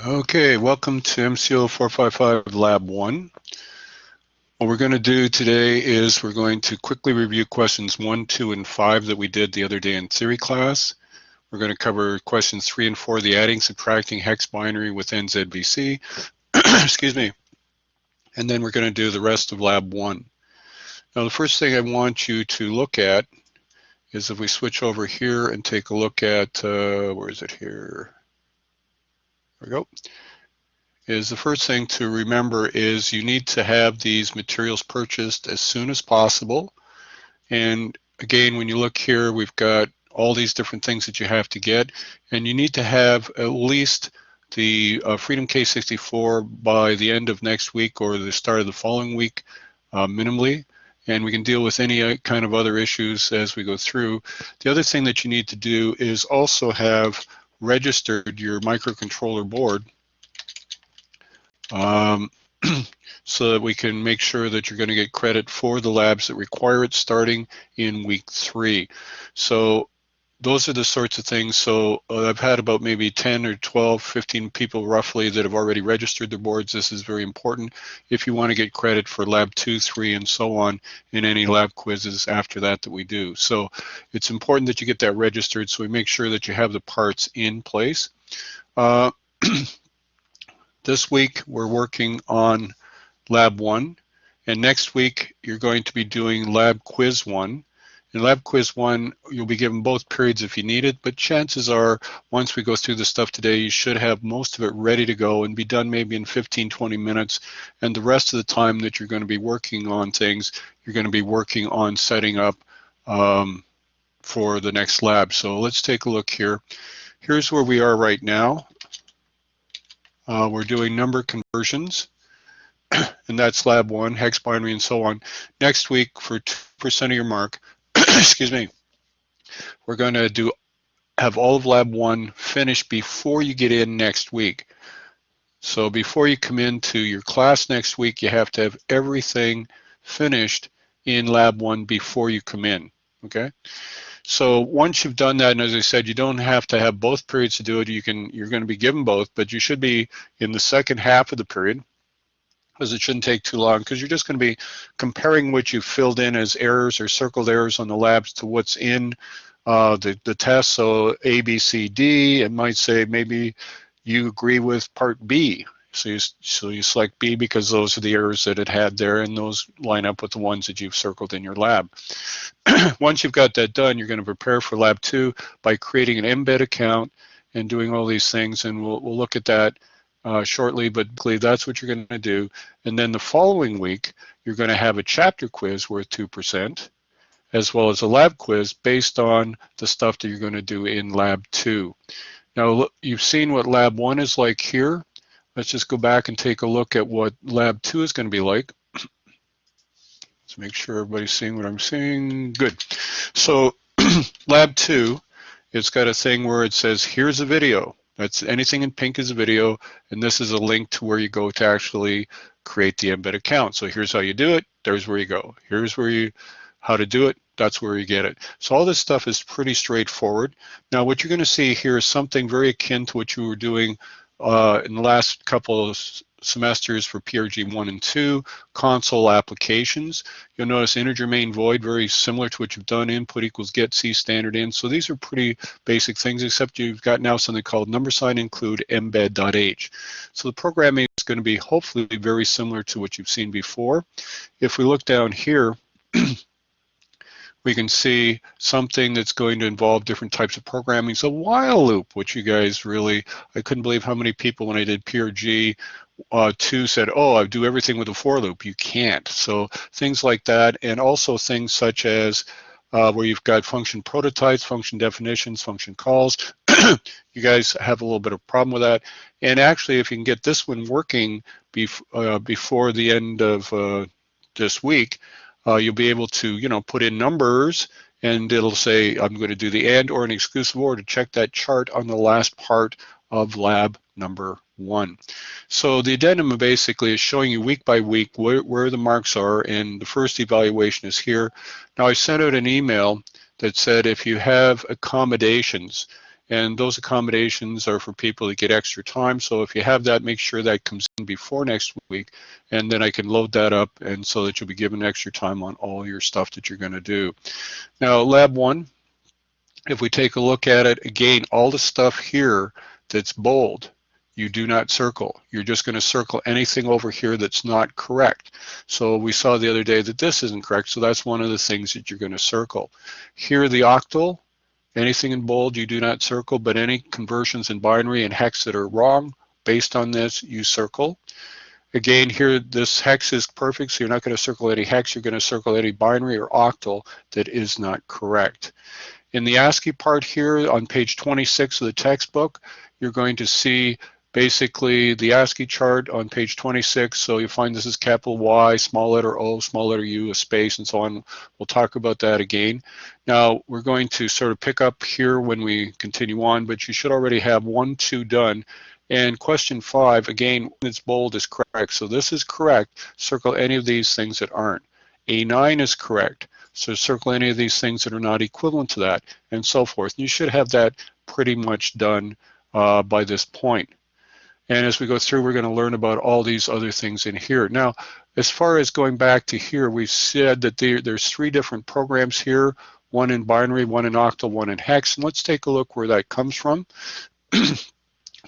Okay, welcome to MCO455 Lab 1. What we're going to do today is we're going to quickly review questions 1, 2, and 5 that we did the other day in theory class. We're going to cover questions 3 and 4, the adding, subtracting hex binary with NZVC. Excuse me. And then we're going to do the rest of Lab 1. Now, the first thing I want you to look at is if we switch over here and take a look at, where is it here? There we go. Is the first thing to remember is you need to have these materials purchased as soon as possible. And again, when you look here, we've got all these different things that you have to get, and you need to have at least the Freedom K64 by the end of next week or the start of the following week minimally, and we can deal with any kind of other issues as we go through. The other thing that you need to do is also have registered your microcontroller board so that we can make sure that you're going to get credit for the labs that require it starting in week 3. So those are the sorts of things. So I've had about maybe 10 or 12, 15 people roughly that have already registered their boards. This is very important if you want to get credit for lab 2, 3, and so on in any lab quizzes after that we do. So it's important that you get that registered so we make sure that you have the parts in place. This week we're working on Lab 1, and next week you're going to be doing Lab Quiz 1. In Lab Quiz 1, you'll be given both periods if you need it, but chances are once we go through the stuff today, you should have most of it ready to go and be done maybe in 15-20 minutes, and the rest of the time that you're going to be working on things, you're going to be working on setting up for the next lab. So let's take a look here. Here's where we are right now. We're doing number conversions, and that's Lab 1, hex binary, and so on. Next week, for 2% of your mark, excuse me, we're going to have all of Lab 1 finished before you get in next week. So before you come into your class next week, you have to have everything finished in Lab 1 before you come in, okay? So once you've done that, and as I said, you don't have to have both periods to do it. You're going to be given both, but you should be in the second half of the period, because it shouldn't take too long, because you're just going to be comparing what you filled in as errors or circled errors on the labs to what's in the test. So A, B, C, D, it might say maybe you agree with part B. So you select B because those are the errors that it had there, and those line up with the ones that you've circled in your lab. Once you've got that done, you're going to prepare for Lab 2 by creating an embed account and doing all these things, and we'll look at that shortly, but that's what you're going to do. And then the following week, you're going to have a chapter quiz worth 2%, as well as a lab quiz based on the stuff that you're going to do in Lab 2. Now, look, you've seen what Lab 1 is like here. Let's just go back and take a look at what Lab 2 is going to be like. Let's make sure everybody's seeing what I'm seeing. Good. So Lab 2, it's got a thing where it says, here's a video. That's anything in pink is a video, and this is a link to where you go to actually create the embed account. So here's how you do it. There's where you go. Here's how to do it. That's where you get it. So all this stuff is pretty straightforward. Now what you're going to see here is something very akin to what you were doing in the last couple of semesters for PRG 1 and 2, console applications. You'll notice integer main void, very similar to what you've done, input equals get C standard in. So these are pretty basic things, except you've got now something called number sign include embed.h. So the programming is going to be hopefully very similar to what you've seen before. If we look down here, we can see something that's going to involve different types of programming. So while loop, which you guys really, I couldn't believe how many people when I did PRG 2 said, oh, I do everything with a for loop. You can't. So things like that, and also things such as where you've got function prototypes, function definitions, function calls. You guys have a little bit of problem with that. And actually, if you can get this one working before the end of this week, you'll be able to, put in numbers, and it'll say, I'm going to do the and or an exclusive or to check that chart on the last part of lab number 1. So the addendum basically is showing you week by week where the marks are, and the first evaluation is here. Now I sent out an email that said if you have accommodations, And those accommodations are for people that get extra time. So if you have that, make sure that comes in before next week, and then I can load that up, and so that you'll be given extra time on all your stuff that you're going to do. Now, Lab 1, if we take a look at it, again, all the stuff here that's bold, you do not circle. You're just going to circle anything over here that's not correct. So we saw the other day that this isn't correct, so that's one of the things that you're going to circle. Here, the octal, anything in bold you do not circle, but any conversions in binary and hex that are wrong based on this, you circle. Again, here, this hex is perfect, so you're not going to circle any hex. You're going to circle any binary or octal that is not correct. In the ASCII part here on page 26 of the textbook, you're going to see basically the ASCII chart on page 26. So you find this is capital Y, small letter O, small letter U, a space, and so on. We'll talk about that again. Now, we're going to sort of pick up here when we continue on, but you should already have 1, 2 done. And question 5, again, it's bold is correct. So this is correct. Circle any of these things that aren't. A9 is correct. So circle any of these things that are not equivalent to that, and so forth. And you should have that pretty much done by this point. And as we go through, we're going to learn about all these other things in here. Now, as far as going back to here, we've said that there's 3 different programs here, one in binary, one in octal, one in hex. And let's take a look where that comes from.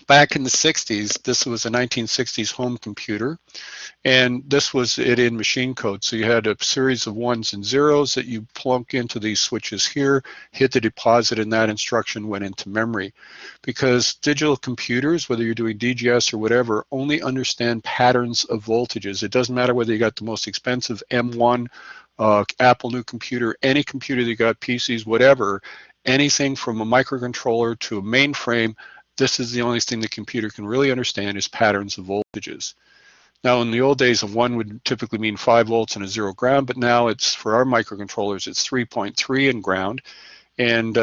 Back in the 60s, this was a 1960s home computer, and this was it in machine code. So you had a series of 1s and 0s that you plunk into these switches here, hit the deposit, and that instruction went into memory. Because digital computers, whether you're doing DGS or whatever, only understand patterns of voltages. It doesn't matter whether you got the most expensive M1, Apple new computer, any computer that you got, PCs, whatever, anything from a microcontroller to a mainframe, this is the only thing the computer can really understand is patterns of voltages. Now, in the old days, a 1 would typically mean 5 volts and a 0 ground, but now it's, for our microcontrollers, it's 3.3 in ground. And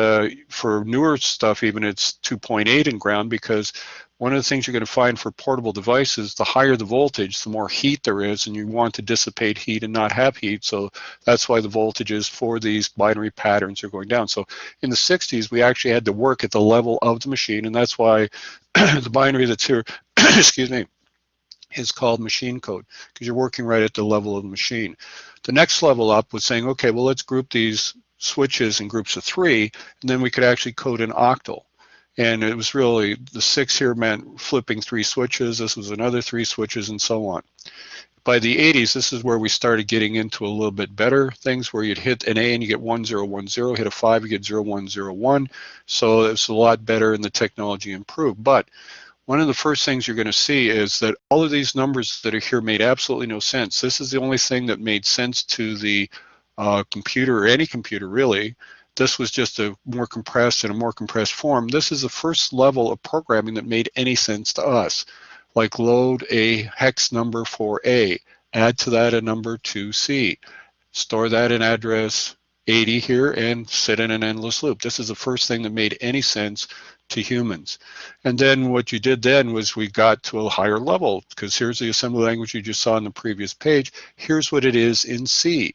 for newer stuff, even it's 2.8 in ground, because one of the things you're going to find for portable devices, the higher the voltage, the more heat there is, and you want to dissipate heat and not have heat. So that's why the voltages for these binary patterns are going down. So in the 60s, we actually had to work at the level of the machine, and that's why the binary that's here, excuse me, is called machine code, because you're working right at the level of the machine. The next level up was saying, okay, well, let's group these switches in groups of 3, and then we could actually code an octal. And it was really, the 6 here meant flipping 3 switches, this was another 3 switches, and so on. By the 80s, this is where we started getting into a little bit better things, where you'd hit an A and you get 1010, hit a 5, you get 0101. So it's a lot better and the technology improved. But one of the first things you're going to see is that all of these numbers that are here made absolutely no sense. This is the only thing that made sense to the computer, or any computer really. This was just a more compressed and a more compressed form. This is the first level of programming that made any sense to us, like load a hex number for A, add to that a number to C, store that in address 80 here, and sit in an endless loop. This is the first thing that made any sense to humans. And then what you did then was we got to a higher level, because here's the assembly language you just saw on the previous page. Here's what it is in C.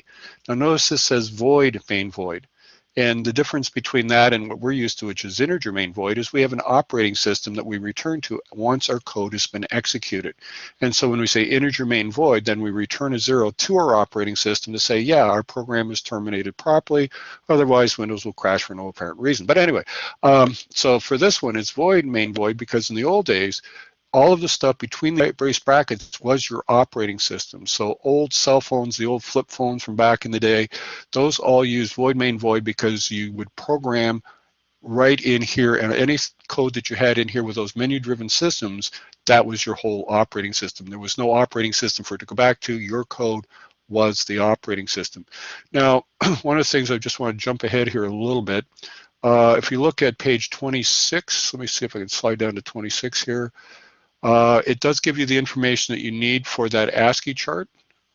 Now notice this says void main void. And the difference between that and what we're used to, which is integer main void, is we have an operating system that we return to once our code has been executed. And so when we say integer main void, then we return a 0 to our operating system to say, yeah, our program is terminated properly. Otherwise, Windows will crash for no apparent reason. But anyway, so for this one, it's void main void, because in the old days, all of the stuff between the brace brackets was your operating system. So old cell phones, the old flip phones from back in the day, those all used void main void, because you would program right in here, and any code that you had in here with those menu-driven systems, that was your whole operating system. There was no operating system for it to go back to. Your code was the operating system. Now, one of the things I just want to jump ahead here a little bit. If you look at page 26, let me see if I can slide down to 26 here. It does give you the information that you need for that ASCII chart.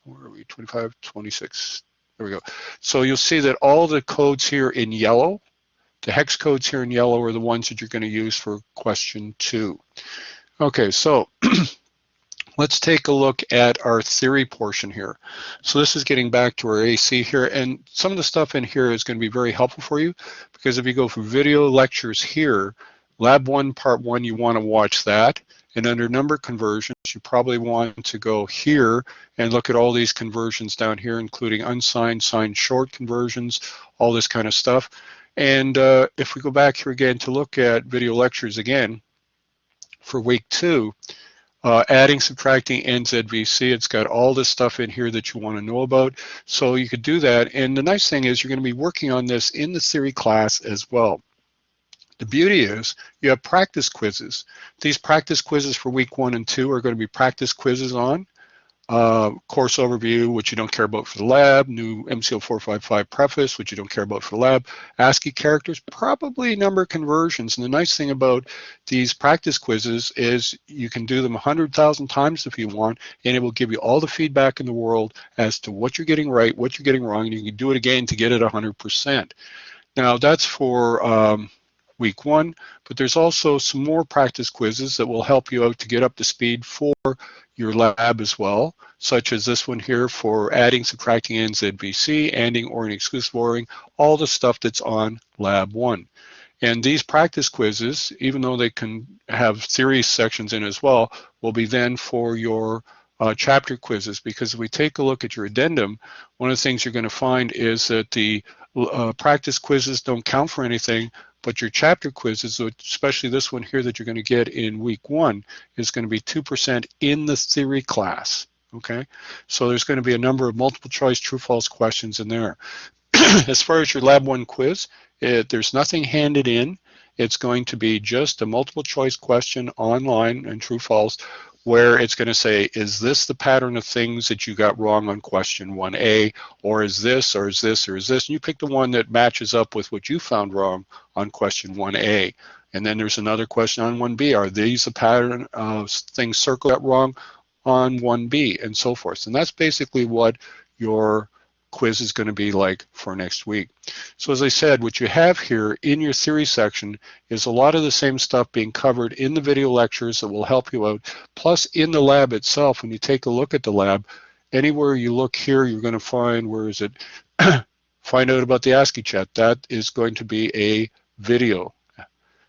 Where are we? 25, 26. There we go. So you'll see that all the codes here in yellow, the hex codes here in yellow, are the ones that you're going to use for question 2. Okay, so let's take a look at our theory portion here. So this is getting back to our AC here, and some of the stuff in here is going to be very helpful for you, because if you go for video lectures here, Lab 1, Part 1, you want to watch that. And under number conversions, you probably want to go here and look at all these conversions down here, including unsigned, signed short conversions, all this kind of stuff. And if we go back here again to look at video lectures again for week 2, adding, subtracting, NZVC, it's got all this stuff in here that you want to know about. So you could do that. And the nice thing is you're going to be working on this in the theory class as well. The beauty is you have practice quizzes. These practice quizzes for week 1 and 2 are going to be practice quizzes on course overview, which you don't care about for the lab, new MCO455 preface, which you don't care about for the lab, ASCII characters, probably number conversions. And the nice thing about these practice quizzes is you can do them 100,000 times if you want, and it will give you all the feedback in the world as to what you're getting right, what you're getting wrong, and you can do it again to get it 100%. Now that's for week 1, but there's also some more practice quizzes that will help you out to get up to speed for your lab as well, such as this one here for adding, subtracting, NZVC, ANDing, ORing, exclusive ORing, all the stuff that's on Lab 1. And these practice quizzes, even though they can have theory sections in as well, will be then for your chapter quizzes, because if we take a look at your addendum, one of the things you're going to find is that the practice quizzes don't count for anything, but your chapter quizzes, especially this one here that you're going to get in week 1, is going to be 2% in the theory class. Okay, so there's going to be a number of multiple choice true false questions in there. As far as your Lab 1 quiz, there's nothing handed in. It's going to be just a multiple choice question online and true false, where it's going to say, is this the pattern of things that you got wrong on question 1A, or is this, or is this, or is this? And you pick the one that matches up with what you found wrong on question 1A. And then there's another question on 1B. Are these the pattern of things circled that wrong on 1B, and so forth. And that's basically what your quiz is going to be like for next week. So as I said, what you have here in your theory section is a lot of the same stuff being covered in the video lectures that will help you out, plus in the lab itself. When you take a look at the lab, anywhere you look here, you're going to find, where is it, find out about the ASCII chat. That is going to be a video.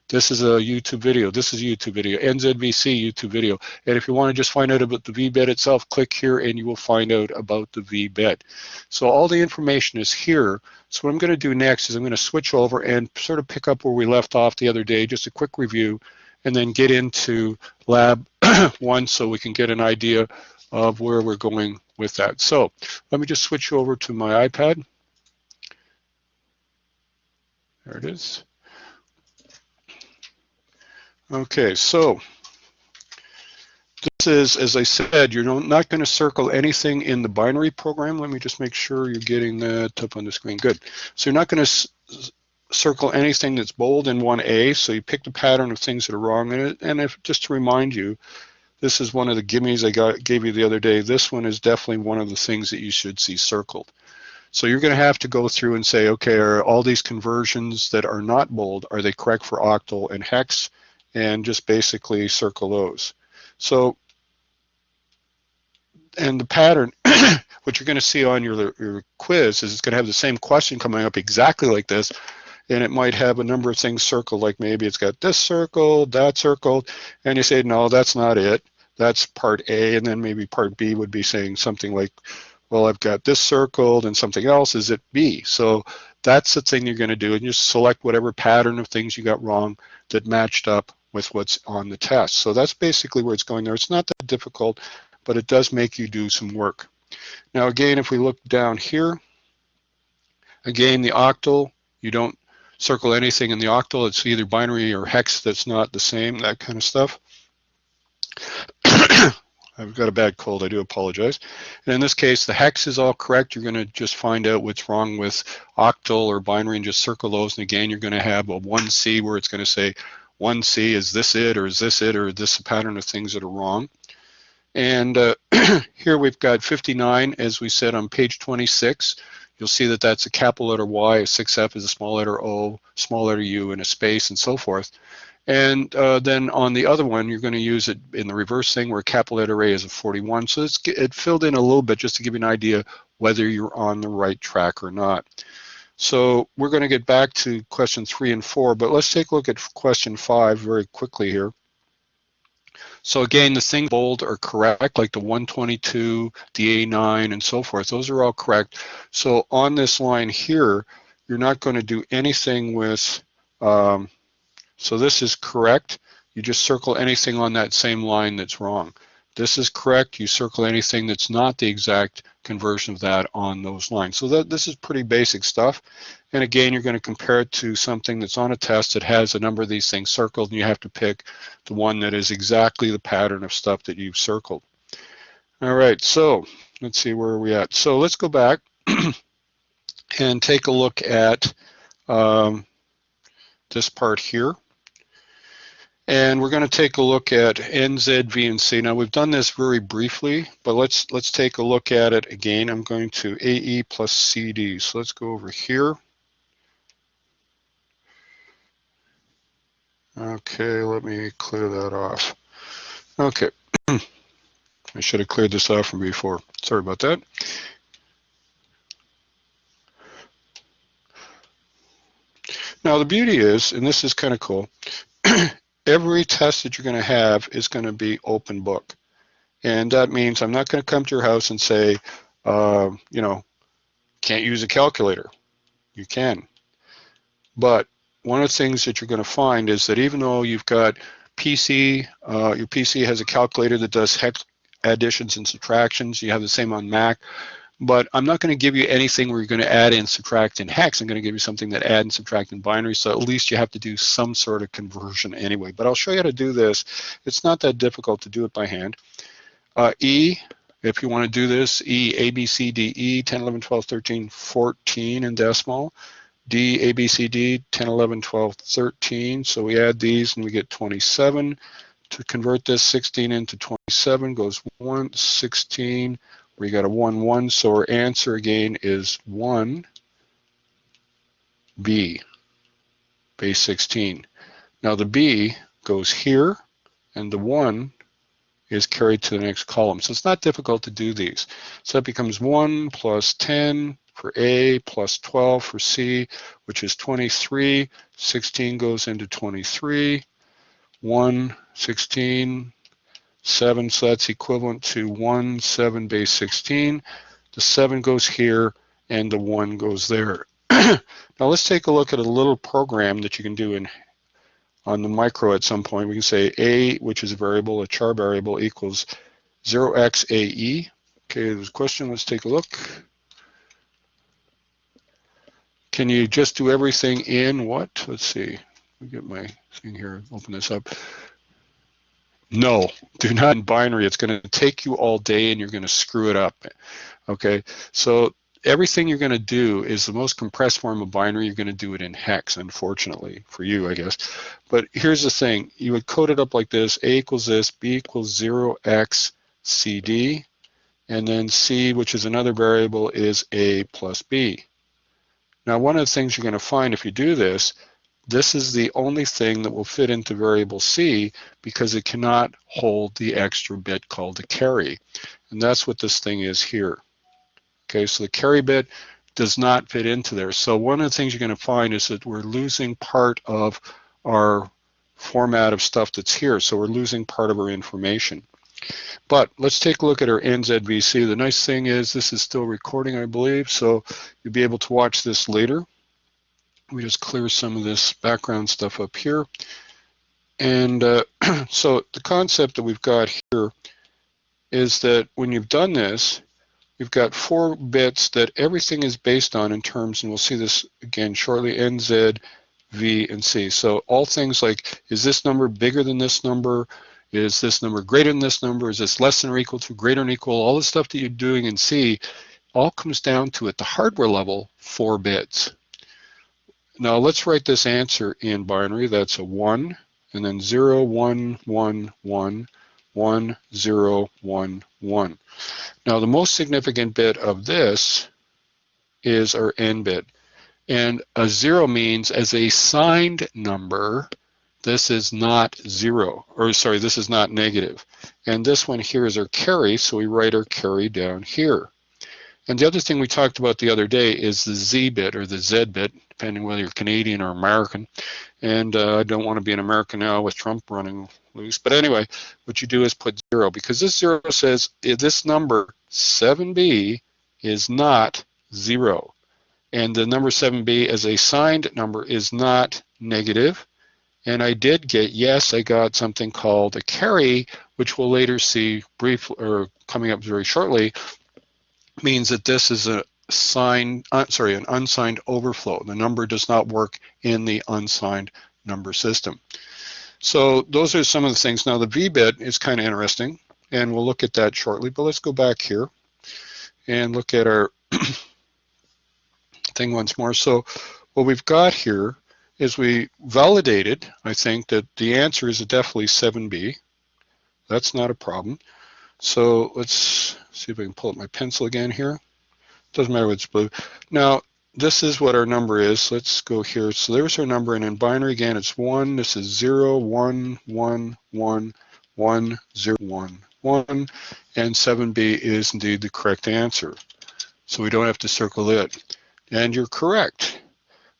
This is a YouTube video. This is a YouTube video. NZVC YouTube video. And if you want to just find out about the VBET itself, click here and you will find out about the VBET. So all the information is here. So what I'm going to do next is I'm going to switch over and sort of pick up where we left off the other day, just a quick review, and then get into Lab 1 so we can get an idea of where we're going with that. So let me just switch over to my iPad. There it is. Okay, so this is, as I said, you're not going to circle anything in the binary program. Let me just make sure you're getting that up on the screen. Good. So you're not going to circle anything that's bold in 1A, so you pick the pattern of things that are wrong in it. And if, just to remind you, this is one of the gimmies I gave you the other day. This one is definitely one of the things that you should see circled. So you're going to have to go through and say, okay, are all these conversions that are not bold, are they correct for octal and hex? And just basically circle those. So, and the pattern, what you're going to see on your quiz is it's going to have the same question coming up exactly like this, and it might have a number of things circled, like maybe it's got this circled, that circled, and you say, no, that's not it. That's part A, and then maybe part B would be saying something like, well, I've got this circled and something else, is it B? So that's the thing you're going to do, and just select whatever pattern of things you got wrong that matched up with what's on the test. So that's basically where it's going there. It's not that difficult, but it does make you do some work. Now again, if we look down here, again, the octal, you don't circle anything in the octal. It's either binary or hex that's not the same, that kind of stuff. I've got a bad cold, I do apologize. And in this case, the hex is all correct. You're going to just find out what's wrong with octal or binary and just circle those. And again, you're going to have a 1C where it's going to say 1C, is this it, or is this it, or is this a pattern of things that are wrong? And here we've got 59, as we said on page 26. You'll see that that's a capital letter Y, a 6F is a small letter O, small letter U, and a space, and so forth. And then on the other one, you're going to use it in the reverse thing where capital letter A is a 41. So it filled in a little bit just to give you an idea whether you're on the right track or not. So we're going to get back to question 3 and 4, but let's take a look at question 5 very quickly here. So again, the things bold are correct, like the 122, the A9, and so forth. Those are all correct. So on this line here, you're not going to do anything with, so this is correct. You just circle anything on that same line that's wrong. This is correct. You circle anything that's not the exact conversion of that on those lines. So this is pretty basic stuff. And again, you're going to compare it to something that's on a test that has a number of these things circled, and you have to pick the one that is exactly the pattern of stuff that you've circled. All right, so let's see, where are we at? So let's go back and take a look at this part here. And we're going to take a look at NZ, V, and C. Now we've done this very briefly, but let's take a look at it again. I'm going to AE plus CD. So let's go over here. Okay, let me clear that off. Okay, I should have cleared this off from before. Sorry about that. Now the beauty is, and this is kind of cool, every test that you're going to have is going to be open book. And that means I'm not going to come to your house and say, you know, can't use a calculator. You can. But one of the things that you're going to find is that even though you've got PC, your PC has a calculator that does hex additions and subtractions, you have the same on Mac, but I'm not going to give you anything where you're going to add and subtract in hex. I'm going to give you something that add and subtract in binary, so at least you have to do some sort of conversion anyway. But I'll show you how to do this. It's not that difficult to do it by hand. E, if you want to do this, E, A, B, C, D, E, 10, 11, 12, 13, 14 in decimal. D, A, B, C, D, 10, 11, 12, 13. So we add these and we get 27. To convert this 16 into 27 goes 1, 16. We got a 1, 1. So our answer again is 1, B, base 16. Now the B goes here and the 1 is carried to the next column. So it's not difficult to do these. So that becomes 1 plus 10 for A plus 12 for C, which is 23. 16 goes into 23. 1, 16, 7, so that's equivalent to 1, 7 base 16. The 7 goes here and the 1 goes there. Now let's take a look at a little program that you can do on the micro at some point. We can say A, which is a variable, a char variable, equals 0xAE. Okay, there's a question. Let's take a look. Can you just do everything in what? Let's see. Let me get my thing here, open this up. No, do not in binary. It's going to take you all day and you're going to screw it up. Okay, so everything you're going to do is the most compressed form of binary. You're going to do it in hex, unfortunately, for you, I guess. But here's the thing. You would code it up like this. A equals this, B equals 0x CD, and then C, which is another variable, is A plus B. Now, one of the things you're going to find if you do this, this is the only thing that will fit into variable C because it cannot hold the extra bit called the carry. And that's what this thing is here. Okay, so the carry bit does not fit into there. So one of the things you're going to find is that we're losing part of our format of stuff that's here. So we're losing part of our information. But let's take a look at our NZVC. The nice thing is this is still recording, I believe, so you'll be able to watch this later. We just clear some of this background stuff up here. And so the concept that we've got here is that when you've done this, we've got 4 bits that everything is based on in terms, and we'll see this again shortly, NZ, V, and C. So all things like, is this number bigger than this number? Is this number greater than this number? Is this less than or equal to, greater than or equal? All the stuff that you're doing in C all comes down to, at the hardware level, 4 bits. Now let's write this answer in binary. That's a 1, and then 0, 1, 1, 1, 1, 0, 1, 1. Now the most significant bit of this is our N bit. And a 0 means as a signed number, this is not 0, or sorry, this is not negative. And this one here is our carry, so we write our carry down here. And the other thing we talked about the other day is the Z bit or the Z bit, depending whether you're Canadian or American. And I don't want to be an American now with Trump running loose. But anyway, what you do is put 0, because this 0 says this number 7b is not 0. And the number 7b as a signed number is not negative. And I did get, yes, I got something called a carry, which we'll later see briefly or coming up very shortly, means that this is a an unsigned overflow. The number does not work in the unsigned number system. So those are some of the things. Now the V bit is kind of interesting, and we'll look at that shortly, but let's go back here and look at our thing once more. So what we've got here is we validated, I think, that the answer is definitely 7B. That's not a problem. So let's see if I can pull up my pencil again here. Doesn't matter what's blue. Now, this is what our number is. Let's go here. So there's our number, and in binary again, it's 1. This is 0, 1, 1, 1, 1, 0, 1, 1, and 7B is indeed the correct answer. So we don't have to circle it. And you're correct.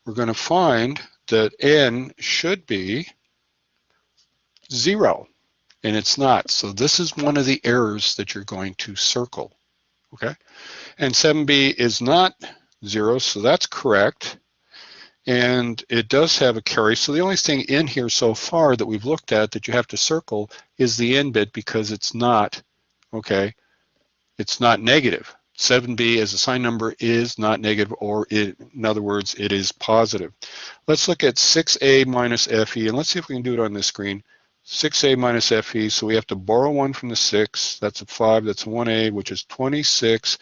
We're going to find that N should be 0, and it's not. So this is one of the errors that you're going to circle. Okay, and 7B is not 0, so that's correct. And it does have a carry. So the only thing in here so far that we've looked at that you have to circle is the N bit, because it's not, okay, it's not negative. 7B as a signed number is not negative, or in other words, it is positive. Let's look at 6A minus FE, and let's see if we can do it on this screen. 6A minus FE, so we have to borrow 1 from the 6, that's a 5, that's a 1A, which is 26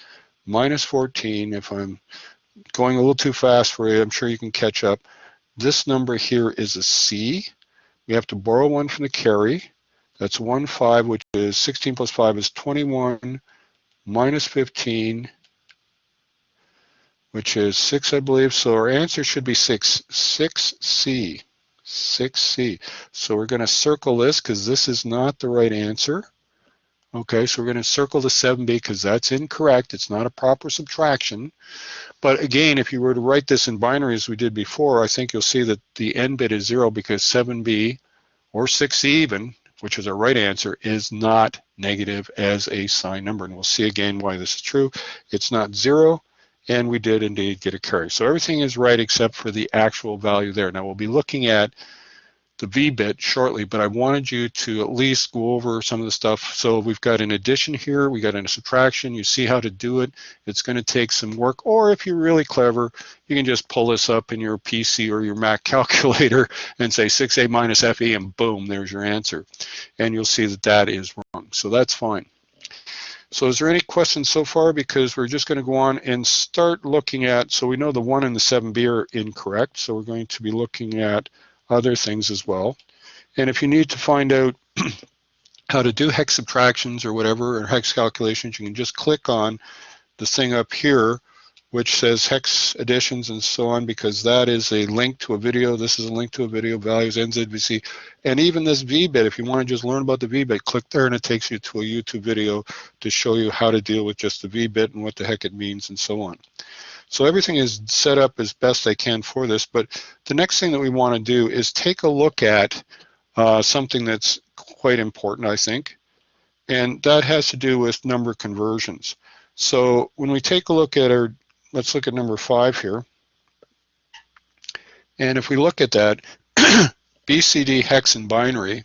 minus 14. If I'm going a little too fast for you, I'm sure you can catch up. This number here is a C. We have to borrow 1 from the carry. That's 1, 5, which is 16 plus 5 is 21 minus 15, which is 6, I believe. So our answer should be 6, 6C. 6C. So we're going to circle this because this is not the right answer. Okay, so we're going to circle the 7B because that's incorrect. It's not a proper subtraction. But again, if you were to write this in binary as we did before, I think you'll see that the N bit is 0 because 7B or 6C even, which is our right answer, is not negative as a signed number. And we'll see again why this is true. It's not 0. And we did indeed get a carry. So everything is right except for the actual value there. Now we'll be looking at the V bit shortly, but I wanted you to at least go over some of the stuff. So we've got an addition here, we got a subtraction, you see how to do it. It's going to take some work, or if you're really clever, you can just pull this up in your PC or your Mac calculator and say 6A minus FE, and boom, there's your answer. And you'll see that that is wrong. So that's fine. So is there any questions so far? Because we're just going to go on and start looking at, so we know the 1 and the 7B are incorrect, so we're going to be looking at other things as well. And if you need to find out how to do hex subtractions or whatever, or hex calculations, you can just click on the thing up here which says hex additions and so on, because that is a link to a video. This is a link to a video, values, NZVC, and even this V-bit. If you want to just learn about the V-bit, click there and it takes you to a YouTube video to show you how to deal with just the V-bit and what the heck it means and so on. So everything is set up as best I can for this, but the next thing that we want to do is take a look at something that's quite important, I think, and that has to do with number conversions. So when we take a look at our, let's look at number 5 here. And if we look at that, BCD, hex, and binary,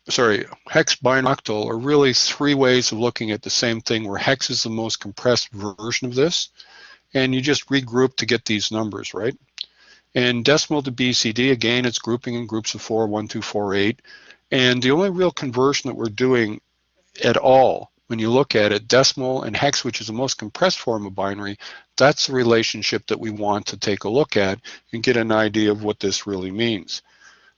sorry, hex, binary, octal are really 3 ways of looking at the same thing, where hex is the most compressed version of this. And you just regroup to get these numbers, right? And decimal to BCD, again, it's grouping in groups of 4, 1, 2, 4, 8. And the only real conversion that we're doing at all, when you look at it, decimal and hex, which is the most compressed form of binary, that's the relationship that we want to take a look at and get an idea of what this really means.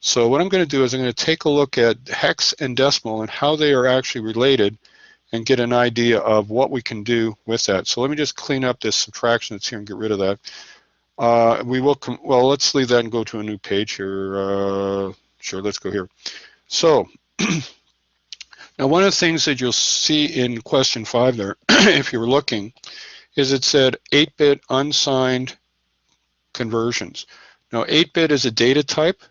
So what I'm going to do is I'm going to take a look at hex and decimal and how they are actually related and get an idea of what we can do with that. So let me just clean up this subtraction that's here and get rid of that. We will, well, let's leave that and go to a new page here. Sure, let's go here. So now one of the things that you'll see in question 5 there, if you're looking, is it said 8-bit unsigned conversions. Now 8-bit is a data type,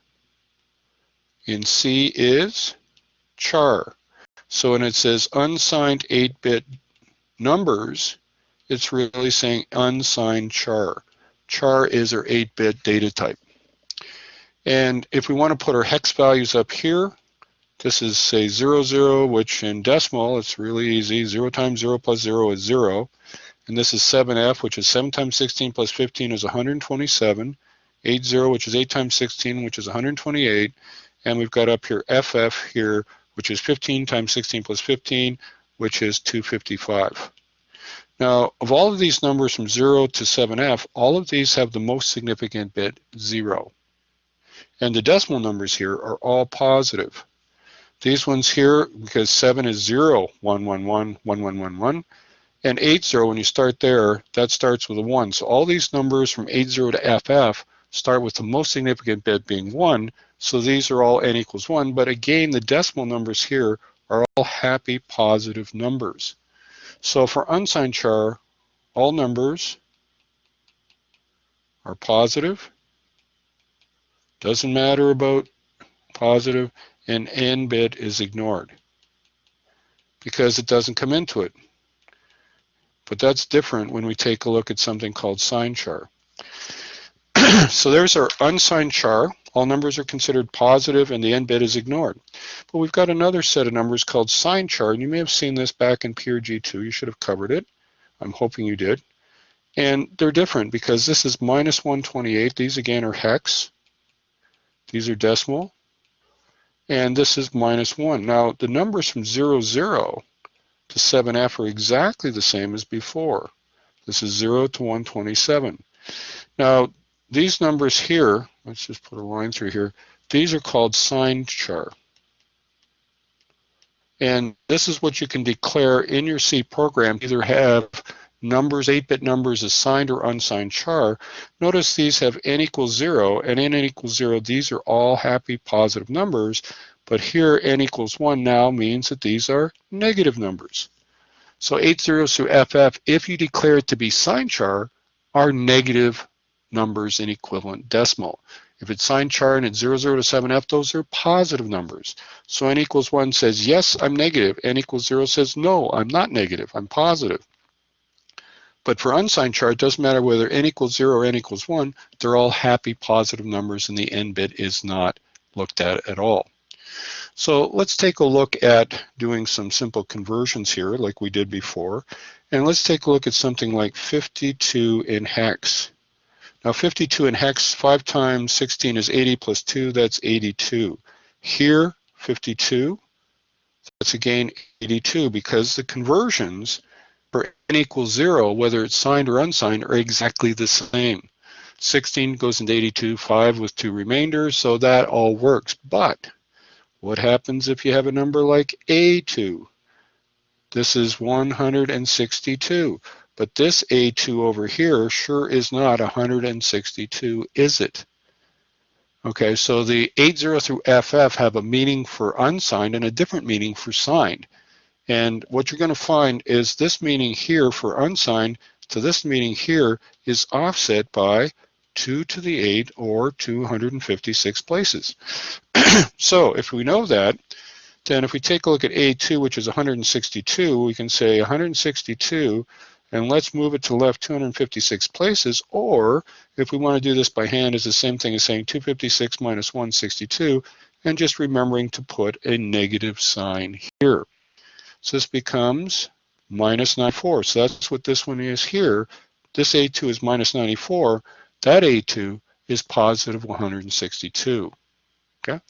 in C is char. So when it says unsigned 8-bit numbers, it's really saying unsigned char. Char is our 8-bit data type. And if we want to put our hex values up here, this is say 0, 0, which in decimal, it's really easy. 0 times 0 plus 0 is 0. And this is 7F, which is 7 times 16 plus 15 is 127. 80, which is 8 times 16, which is 128. And we've got up here FF here, which is 15 times 16 plus 15, which is 255. Now, of all of these numbers from 0 to 7F, all of these have the most significant bit 0. And the decimal numbers here are all positive. These ones here, because 7 is 0, 1, 1, 1, 1, 1, 1, 1. And 80, when you start there, that starts with a 1. So all these numbers from 80 to FF start with the most significant bit being 1. So these are all n equals 1. But again, the decimal numbers here are all happy positive numbers. So for unsigned char, all numbers are positive. Doesn't matter about positive, and n bit is ignored because it doesn't come into it. But that's different when we take a look at something called signed char. So there's our unsigned char. All numbers are considered positive and the n bit is ignored. But we've got another set of numbers called signed char, and you may have seen this back in PRG2. You should have covered it. I'm hoping you did. And they're different because this is minus 128. These again are hex. These are decimal. And this is minus 1. Now the numbers from 0, 0 to 7F are exactly the same as before. This is 0 to 127. Now these numbers here, let's just put a line through here, these are called signed char. And this is what you can declare in your C program, either have numbers, 8-bit numbers as signed or unsigned char. Notice these have n equals 0, and in n equals 0, these are all happy positive numbers, but here n equals 1 now means that these are negative numbers. So 8 zeros through FF, if you declare it to be signed char, are negative numbers in equivalent decimal. If it's signed char and it's 0, 0 to 7F, those are positive numbers. So n equals 1 says, yes, I'm negative. N equals 0 says, no, I'm not negative, I'm positive. But for unsigned char, it doesn't matter whether n equals 0 or n equals 1, they're all happy positive numbers and the n bit is not looked at all. So let's take a look at doing some simple conversions here like we did before. And let's take a look at something like 52 in hex. Now 52 in hex, 5 times 16 is 80 plus 2, that's 82. Here, 52, that's again 82 because the conversions for n equals 0, whether it's signed or unsigned, are exactly the same. 16 goes into 82, 5 with 2 remainders, so that all works. But what happens if you have a number like A2? This is 162. But this A2 over here sure is not 162, is it? Okay, so the 80 through FF have a meaning for unsigned and a different meaning for signed. And what you're going to find is this meaning here for unsigned to this meaning here is offset by 2 to the 8 or 256 places. So if we know that, then if we take a look at A2, which is 162, we can say 162, and let's move it to the left 256 places, or if we want to do this by hand, is the same thing as saying 256 minus 162, and just remembering to put a negative sign here. So this becomes minus 94. So that's what this one is here. This A2 is minus 94. That A2 is positive 162. Okay.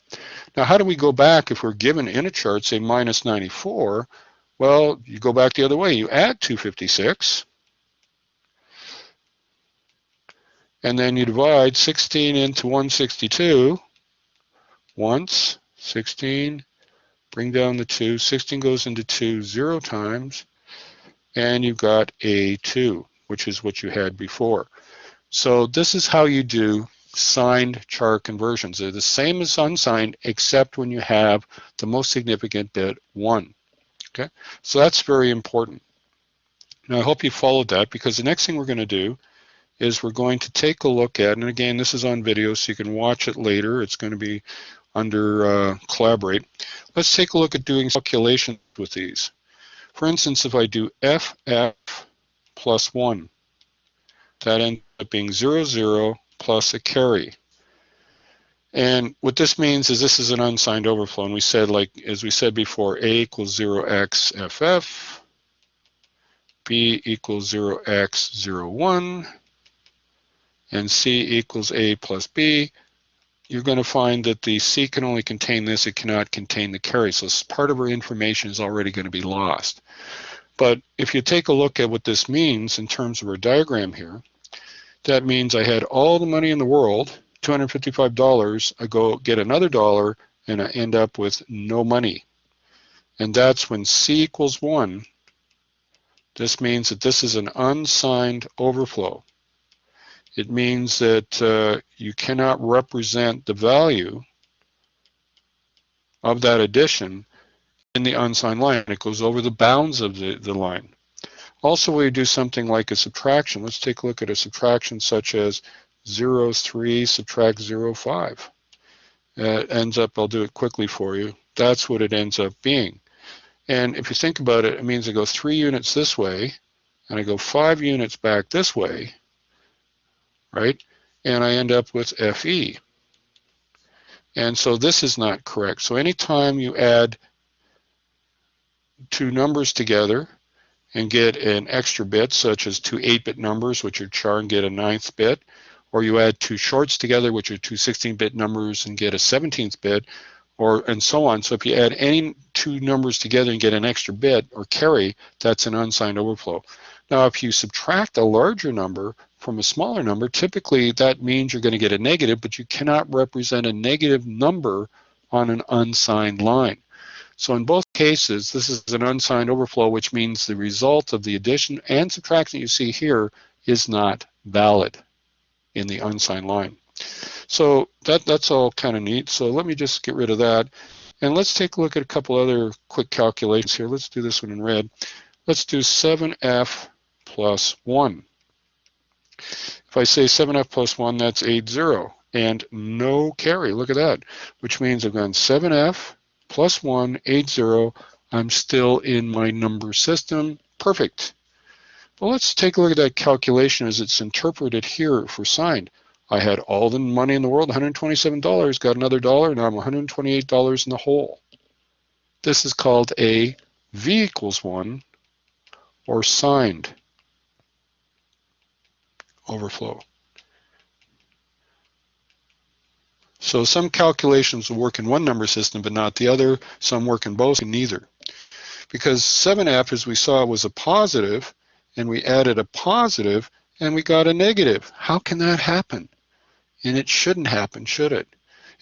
Now, how do we go back if we're given in a chart, say minus 94? Well, you go back the other way. You add 256, and then you divide 16 into 162 once, 16, bring down the 2, 16 goes into 2 0 times, and you've got A2, which is what you had before. So this is how you do signed char conversions. They're the same as unsigned, except when you have the most significant bit 1. Okay, so that's very important. Now I hope you followed that, because the next thing we're going to do is we're going to take a look at, and again, this is on video so you can watch it later. It's going to be under Collaborate. Let's take a look at doing calculations with these. For instance, if I do FF plus 1, that ends up being 0, 0 plus a carry. And what this means is this is an unsigned overflow. And we said, like, as we said before, A equals 0x FF, B equals 0x 01, and C equals A plus B. You're going to find that the C can only contain this, it cannot contain the carry. So part of our information is already going to be lost. But if you take a look at what this means in terms of our diagram here, that means I had all the money in the world, $255, I go get another dollar, and I end up with no money. And that's when C equals 1. This means that this is an unsigned overflow. It means that you cannot represent the value of that addition in the unsigned line. It goes over the bounds of the line. Also, we do something like a subtraction. Let's take a look at a subtraction such as 0.3 subtract 0.5. It ends up, I'll do it quickly for you, that's what it ends up being. And if you think about it, it means I go 3 units this way, and I go 5 units back this way, right? And I end up with FE. And so this is not correct. So anytime you add two numbers together and get an extra bit, such as two 8-bit numbers, which are char, and get a 9th bit, or you add two shorts together, which are two 16-bit numbers, and get a 17th bit, and so on. So if you add any two numbers together and get an extra bit or carry, that's an unsigned overflow. Now, if you subtract a larger number from a smaller number, typically that means you're going to get a negative, but you cannot represent a negative number on an unsigned line. So in both cases, this is an unsigned overflow, which means the result of the addition and subtraction you see here is not valid in the unsigned line. So that's all kind of neat. So let me just get rid of that. And let's take a look at a couple other quick calculations here. Let's do this one in red. Let's do 7F plus 1. If I say 7F plus 1, that's 80. And no carry. Look at that. Which means I've gone 7F plus 1, 80. I'm still in my number system. Perfect. Well, let's take a look at that calculation as it's interpreted here for signed. I had all the money in the world, $127, got another dollar, now I'm $128 in the hole. This is called a V equals 1 or signed overflow. So some calculations will work in one number system but not the other. Some work in both and neither. Because 7F, as we saw, was a positive, and we added a positive and we got a negative. How can that happen? And it shouldn't happen, should it?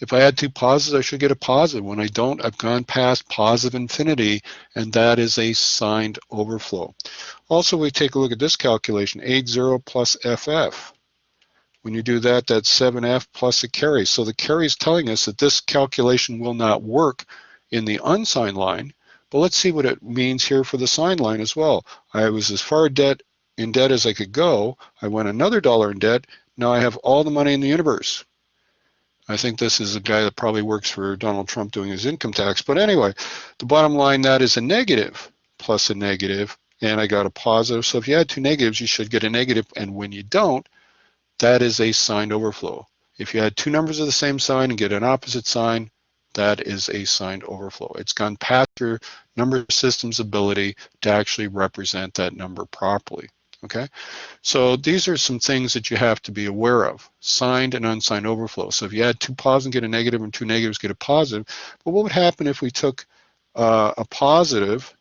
If I add two positives, I should get a positive. When I don't, I've gone past positive infinity, and that is a signed overflow. Also, we take a look at this calculation, 80 plus FF. When you do that, that's 7F plus a carry. So the carry is telling us that this calculation will not work in the unsigned line, but let's see what it means here for the signed line as well. I was as far in debt as I could go. I went another dollar in debt. Now I have all the money in the universe. I think this is a guy that probably works for Donald Trump doing his income tax. But anyway, the bottom line, that is a negative plus a negative, and I got a positive. So if you add two negatives, you should get a negative, and when you don't, that is a signed overflow. If you add two numbers of the same sign and get an opposite sign, that is a signed overflow. It's gone past your number system's ability to actually represent that number properly. Okay, so these are some things that you have to be aware of, signed and unsigned overflow. So if you add two positives and get a negative and two negatives get a positive, but what would happen if we took a positive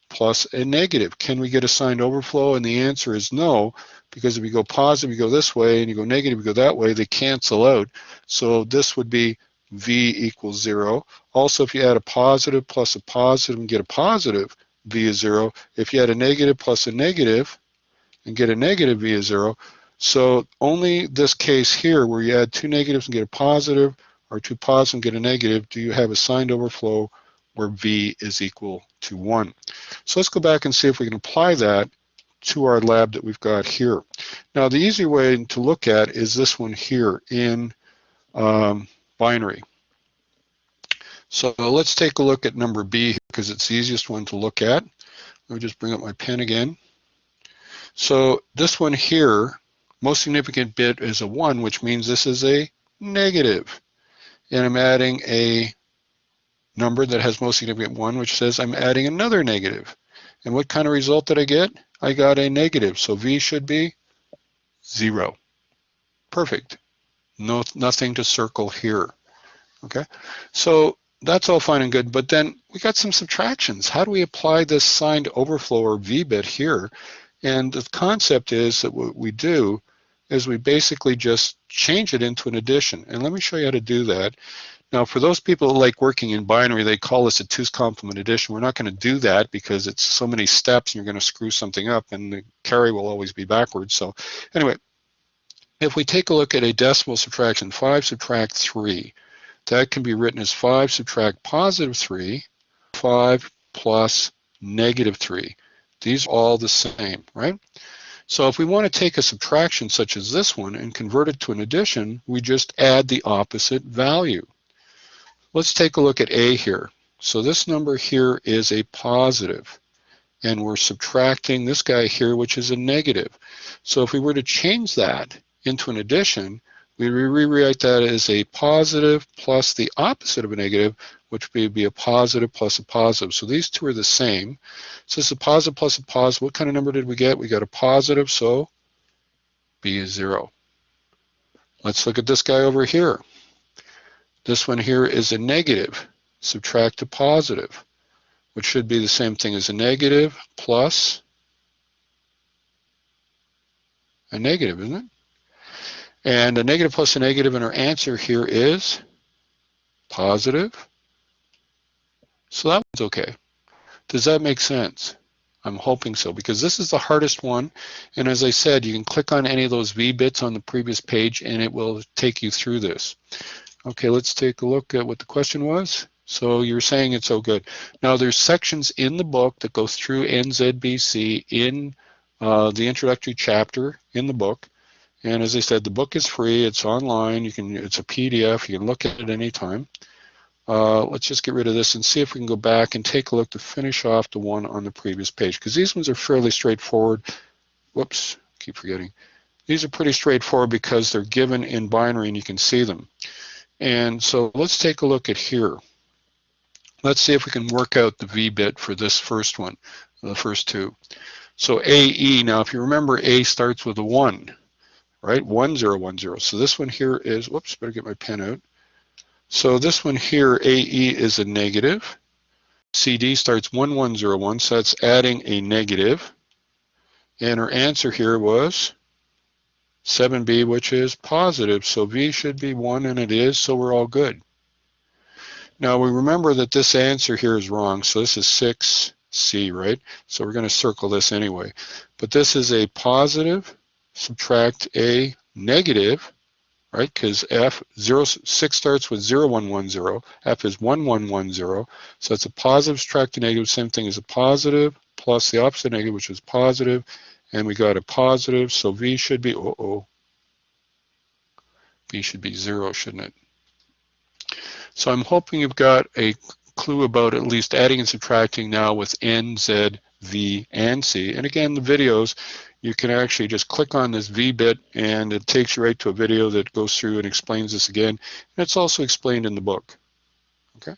plus a negative? Can we get a signed overflow? And the answer is no, because if you go positive, you go this way, and you go negative, you go that way, they cancel out. So this would be V equals 0. Also, if you add a positive plus a positive and get a positive, V is 0. If you add a negative plus a negative and get a negative, V is 0. So only this case here where you add two negatives and get a positive, or two positives and get a negative, do you have a signed overflow where V is equal to 1. So let's go back and see if we can apply that to our lab that we've got here. Now the easy way to look at is this one here in binary. So let's take a look at number B because it's the easiest one to look at. Let me just bring up my pen again. So this one here, most significant bit is a 1, which means this is a negative. And I'm adding a number that has most significant 1, which says I'm adding another negative. And what kind of result did I get? I got a negative. So V should be 0. Perfect. Nothing to circle here. Okay, so that's all fine and good, but then we got some subtractions. How do we apply this signed overflow or V bit here? And the concept is that what we do is we basically just change it into an addition. And let me show you how to do that. Now, for those people who like working in binary, they call this a 2's complement addition. We're not going to do that because it's so many steps and you're going to screw something up and the carry will always be backwards. So anyway, if we take a look at a decimal subtraction, 5 subtract 3, that can be written as 5 subtract positive 3, 5 plus negative 3. These are all the same, right? So if we want to take a subtraction such as this one and convert it to an addition, we just add the opposite value. Let's take a look at A here. So this number here is a positive, and we're subtracting this guy here, which is a negative. So if we were to change that into an addition, we rewrite that as a positive plus the opposite of a negative, which would be a positive plus a positive. So these two are the same. So it's a positive plus a positive. What kind of number did we get? We got a positive, so B is 0. Let's look at this guy over here. This one here is a negative. Subtract a positive, which should be the same thing as a negative plus a negative, isn't it? And a negative plus a negative, and our answer here is positive. So that one's okay. Does that make sense? I'm hoping so, because this is the hardest one. And as I said, you can click on any of those V bits on the previous page and it will take you through this. Okay, let's take a look at what the question was. So you're saying it's so good. Now there's sections in the book that go through NZBC in the introductory chapter in the book. And as I said, the book is free. It's online. It's a PDF. You can look at it anytime. Let's just get rid of this and see if we can go back and take a look to finish off the one on the previous page, because these ones are fairly straightforward. Whoops, keep forgetting. These are pretty straightforward because they're given in binary and you can see them. And so let's take a look at here. Let's see if we can work out the V bit for this first one, the first two. So AE, now if you remember, A starts with a 1. Right, 1, 0, 1, 0. So this one here is, whoops, better get my pen out. So this one here, AE, is a negative. CD starts 1, 1, 0, 1, so that's adding a negative. And our answer here was 7B, which is positive. So V should be 1, and it is, so we're all good. Now we remember that this answer here is wrong, so this is 6C, right? So we're going to circle this anyway. But this is a positive. Subtract a negative, right? Because F6 starts with 0, 1, 1, 0. F is 1, 1, 1, 0. So it's a positive subtract a negative, same thing as a positive plus the opposite negative, which is positive. And we got a positive, so V should be, V should be 0, shouldn't it? So I'm hoping you've got a clue about at least adding and subtracting now with N, Z, V, and C. And again, the videos, you can actually just click on this V bit and it takes you right to a video that goes through and explains this again. And it's also explained in the book. Okay,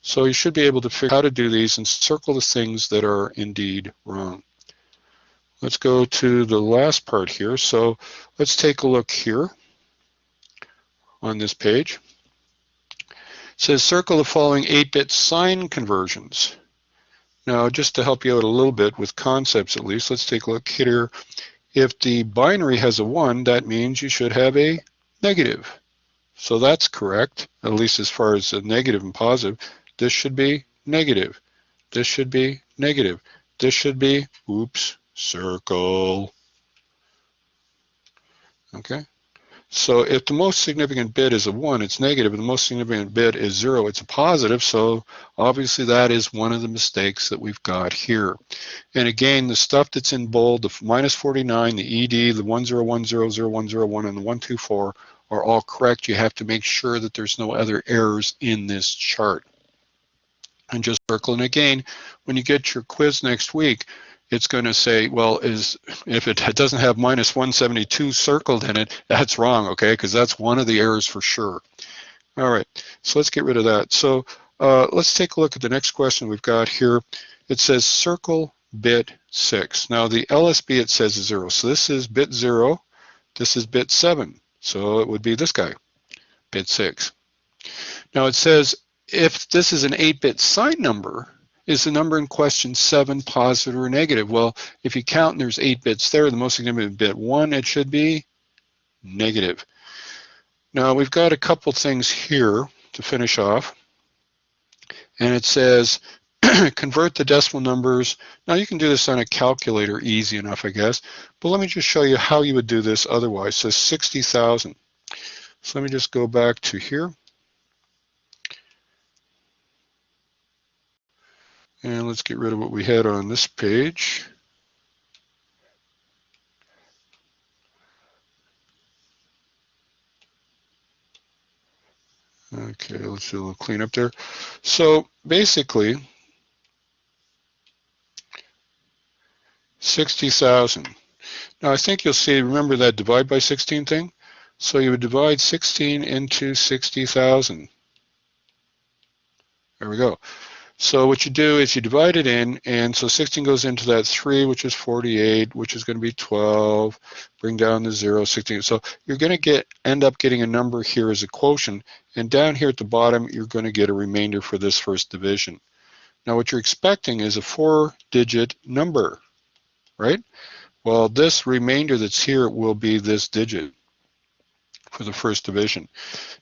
so you should be able to figure out how to do these and circle the things that are indeed wrong. Let's go to the last part here. So let's take a look here on this page. It says circle the following 8-bit sign conversions. Now, just to help you out a little bit with concepts at least, let's take a look here. If the binary has a 1, that means you should have a negative. So that's correct, at least as far as the negative and positive. This should be negative. This should be negative. This should be, oops, circle. Okay, So if the most significant bit is a 1, it's negative, and the most significant bit is 0, it's a positive. So obviously that is one of the mistakes that we've got here. And again, the stuff that's in bold, the minus 49, the ED, the 10100101, and the 124 are all correct. You have to make sure that there's no other errors in this chart. And just circle. And again, when you get your quiz next week, it's going to say, well, if it doesn't have minus 172 circled in it, that's wrong, okay? Because that's one of the errors for sure. All right, so let's get rid of that. So let's take a look at the next question we've got here. It says circle bit 6. Now the LSB it says is 0. So this is bit 0. This is bit 7. So it would be this guy, bit 6. Now it says if this is an 8-bit sign number, is the number in question 7 positive or negative? Well, if you count and there's 8 bits there, the most significant bit 1, it should be negative. Now we've got a couple things here to finish off. And it says convert the decimal numbers. Now you can do this on a calculator easy enough, I guess. But let me just show you how you would do this otherwise. It says 60,000. So let me just go back to here. And let's get rid of what we had on this page. Okay, let's do a little cleanup there. So basically, 60,000. Now I think you'll see, remember that divide by 16 thing? So you would divide 16 into 60,000. There we go. So what you do is you divide it in, and so 16 goes into that 3, which is 48, which is going to be 12. Bring down the 0, 16. So you're going to end up getting a number here as a quotient, and down here at the bottom, you're going to get a remainder for this first division. Now what you're expecting is a 4-digit number, right? Well, this remainder that's here will be this digit for the first division.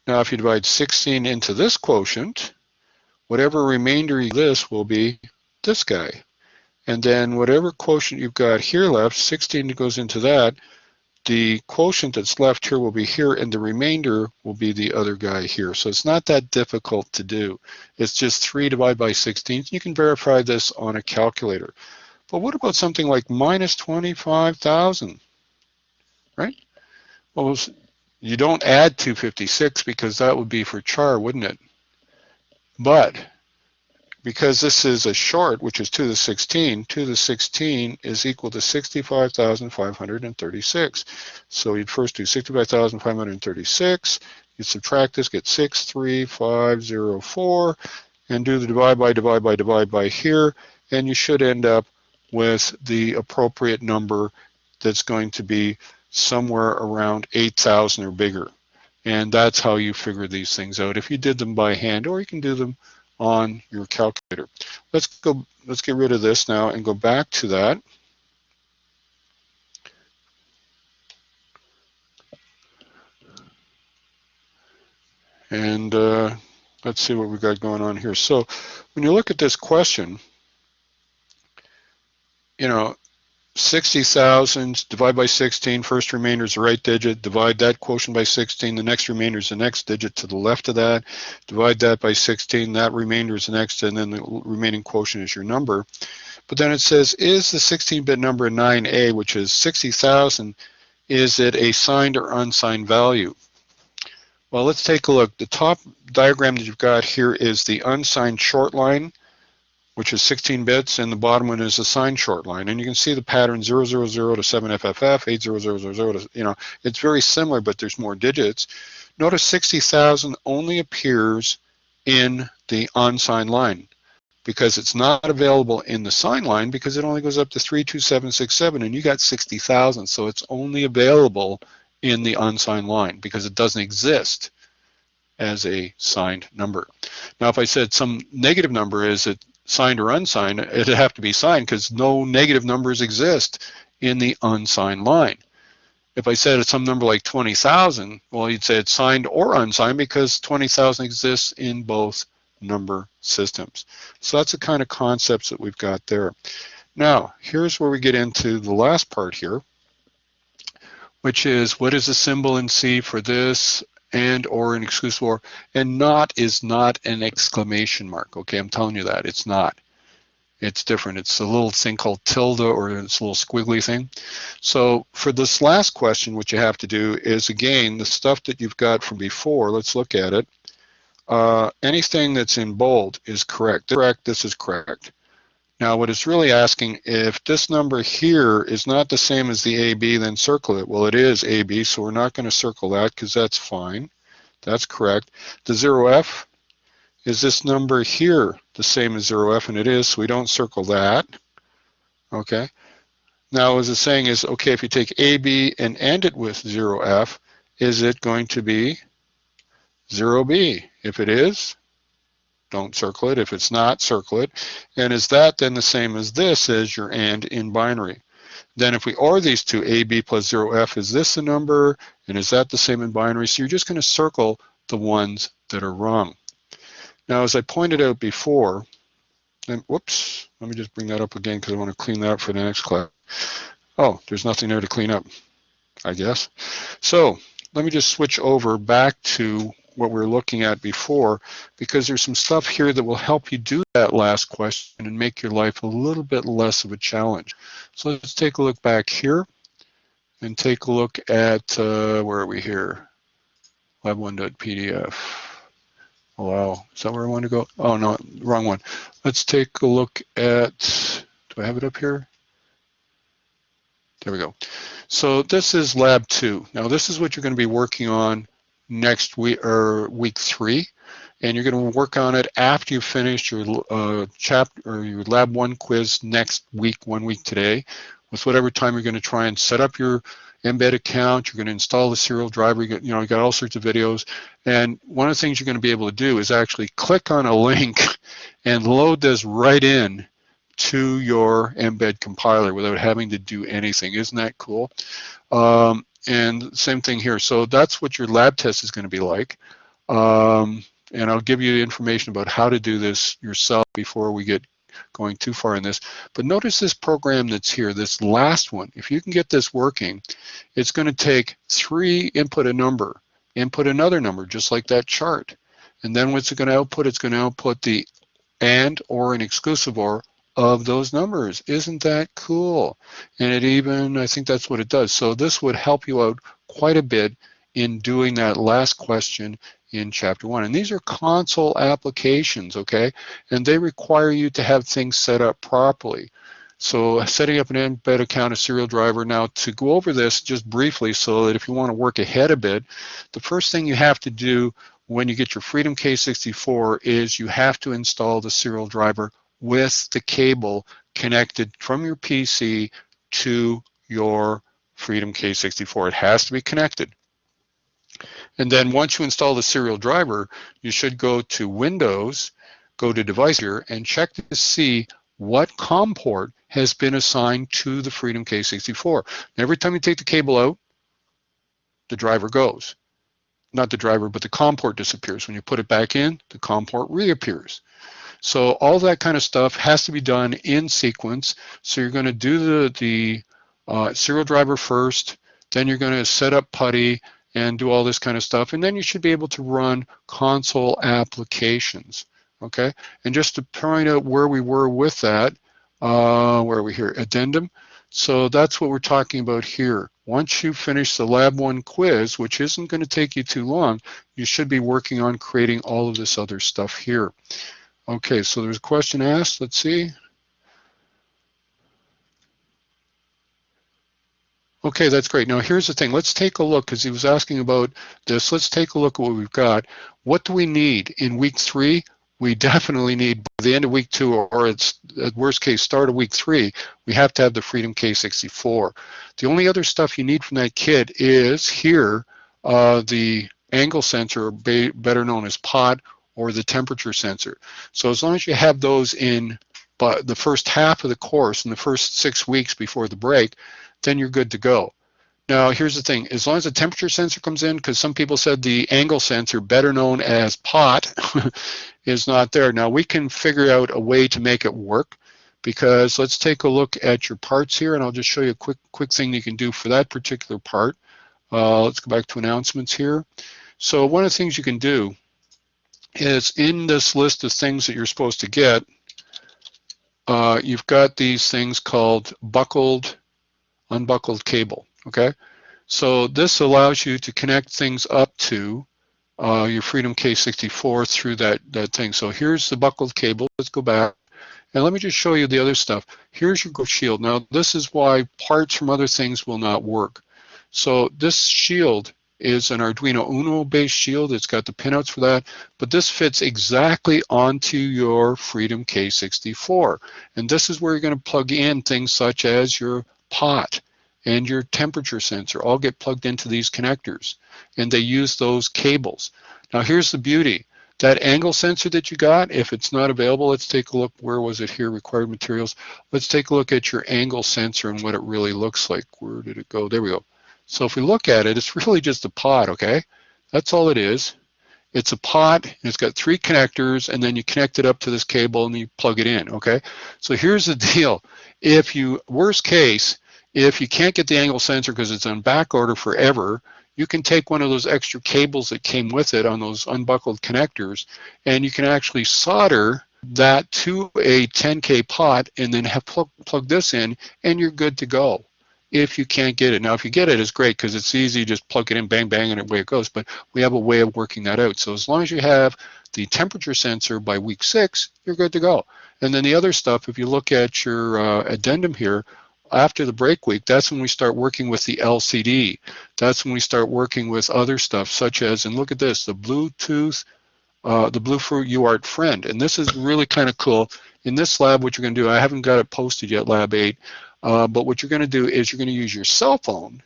Now if you divide 16 into this quotient, whatever remainder of this will be this guy. And then whatever quotient you've got here left, 16 goes into that, the quotient that's left here will be here, and the remainder will be the other guy here. So it's not that difficult to do. It's just 3 divided by 16. You can verify this on a calculator. But what about something like minus 25,000, right? Well, you don't add 256 because that would be for char, wouldn't it? But because this is a short, which is 2 to the 16, 2 to the 16 is equal to 65,536. So you'd first do 65,536, you subtract this, get 63504, and do the divide by here, and you should end up with the appropriate number that's going to be somewhere around 8,000 or bigger. And that's how you figure these things out. If you did them by hand, or you can do them on your calculator. Let's get rid of this now and go back to that. And let's see what we've got going on here. So when you look at this question, you know, 60,000 divide by 16, first remainder is the right digit, divide that quotient by 16, the next remainder is the next digit to the left of that, divide that by 16, that remainder is the next, and then the remaining quotient is your number. But then it says, is the 16-bit number 9a, which is 60,000, is it a signed or unsigned value? Well, let's take a look. The top diagram that you've got here is the unsigned short line, which is 16 bits, and the bottom one is a signed short line. And you can see the pattern 000 to 7FFF, 80000 to, you know, it's very similar, but there's more digits. Notice 60,000 only appears in the unsigned line because it's not available in the signed line because it only goes up to 32767, and you got 60,000. So it's only available in the unsigned line because it doesn't exist as a signed number. Now, if I said some negative number, is it signed or unsigned? It'd have to be signed because no negative numbers exist in the unsigned line. If I said it's some number like 20,000, well, you'd say it's signed or unsigned because 20,000 exists in both number systems. So that's the kind of concepts that we've got there. Now, here's where we get into the last part here. which is what is the symbol in C for this and or an exclusive or, and not is not an exclamation mark. Okay, I'm telling you that, it's not. It's different. It's a little thing called tilde, or it's a little squiggly thing. So for this last question, what you have to do is, again, the stuff that you've got from before, let's look at it. Anything that's in bold is correct. This is correct. Now what it's really asking, if this number here is not the same as the AB, then circle it. Well, it is AB, so we're not going to circle that because that's fine. That's correct. The 0F, is this number here the same as 0F? And it is, so we don't circle that. Okay. Now, as it's saying is, okay, if you take AB and end it with 0F, is it going to be 0B? If it is, don't circle it. If it's not, circle it. And is that then the same as this as your AND in binary? Then if we OR these two, AB plus 0F, is this the number? And is that the same in binary? So you're just going to circle the ones that are wrong. Now, as I pointed out before, and whoops, let me just bring that up again because I want to clean that up for the next class. Oh, there's nothing there to clean up, I guess. So let me just switch over back to what we were looking at before, because there's some stuff here that will help you do that last question and make your life a little bit less of a challenge. So let's take a look back here and take a look at, where are we here? LAB1.pdf. Oh, wow, is that where I want to go? Oh, no, wrong one. Let's take a look at, do I have it up here? There we go. So this is Lab 2. Now this is what you're going to be working on next week, or week 3, and you're going to work on it after you finish your chapter or your Lab 1 quiz next week, 1 week today, with whatever time you're going to try and set up your embed account. You're going to install the serial driver. You got all sorts of videos, and one of the things you're going to be able to do is actually click on a link and load this right in to your embed compiler without having to do anything. Isn't that cool? And same thing here. So that's what your lab test is going to be like. And I'll give you information about how to do this yourself before we get going too far in this. But notice this program that's here, this last one. If you can get this working, it's going to take 3, input a number, input another number, just like that chart. And then what's it going to output? It's going to output the AND or an exclusive OR of those numbers. Isn't that cool? And it even, I think that's what it does. So this would help you out quite a bit in doing that last question in chapter 1. And these are console applications, okay? And they require you to have things set up properly. So setting up an embed account, a serial driver. Now to go over this just briefly so that if you want to work ahead a bit, the first thing you have to do when you get your Freedom K64 is you have to install the serial driver with the cable connected from your PC to your Freedom K64. It has to be connected. And then once you install the serial driver, you should go to Windows, go to Device here, and check to see what COM port has been assigned to the Freedom K64. And every time you take the cable out, the driver goes. Not the driver, but the COM port disappears. When you put it back in, the COM port reappears. So all that kind of stuff has to be done in sequence. So you're going to do the serial driver first, then you're going to set up PuTTY and do all this kind of stuff, and then you should be able to run console applications, okay? And just to point out where we were with that, where are we here? Addendum. So that's what we're talking about here. Once you finish the Lab 1 quiz, which isn't going to take you too long, you should be working on creating all of this other stuff here. Okay, so there's a question asked. Let's see. Okay, that's great. Now here's the thing. Let's take a look, because he was asking about this. Let's take a look at what we've got. What do we need in week 3? We definitely need, by the end of week 2, or it's at worst case start of week 3, we have to have the Freedom K64. The only other stuff you need from that kit is here, the angle sensor, better known as POT, or the temperature sensor. So as long as you have those in the first half of the course, in the first 6 weeks before the break, then you're good to go. Now here's the thing, as long as the temperature sensor comes in, because some people said the angle sensor, better known as POT, is not there. Now we can figure out a way to make it work, because let's take a look at your parts here, and I'll just show you a quick thing you can do for that particular part. Let's go back to announcements here. So one of the things you can do is in this list of things that you're supposed to get, you've got these things called buckled, unbuckled cable, okay? So this allows you to connect things up to your Freedom K64 through that thing. So here's the buckled cable. Let's go back. And let me just show you the other stuff. Here's your shield. Now, this is why parts from other things will not work. So this shield is an Arduino Uno based shield. It's got the pinouts for that, but this fits exactly onto your Freedom K64. And this is where you're going to plug in things such as your pot and your temperature sensor all get plugged into these connectors, and they use those cables. Now here's the beauty. That angle sensor that you got, if it's not available, let's take a look. Where was it here? Required materials. Let's take a look at your angle sensor and what it really looks like. Where did it go? There we go. So if we look at it, it's really just a pot, okay? That's all it is. It's a pot, and it's got 3 connectors, and then you connect it up to this cable and you plug it in, okay? So here's the deal. If you, worst case, if you can't get the angle sensor because it's on back order forever, you can take one of those extra cables that came with it on those unbuckled connectors, and you can actually solder that to a 10K pot and then have plug this in, and you're good to go if you can't get it. Now, if you get it, it's great because it's easy. Just plug it in, bang, bang, and away it goes. But we have a way of working that out. So as long as you have the temperature sensor by week 6, you're good to go. And then the other stuff, if you look at your addendum here, after the break week, that's when we start working with the LCD. That's when we start working with other stuff such as, and look at this, the Bluetooth, the Bluefruit UART friend. And this is really kind of cool. In this lab, what you're going to do, I haven't got it posted yet, Lab 8, but what you're going to do is you're going to use your cell phone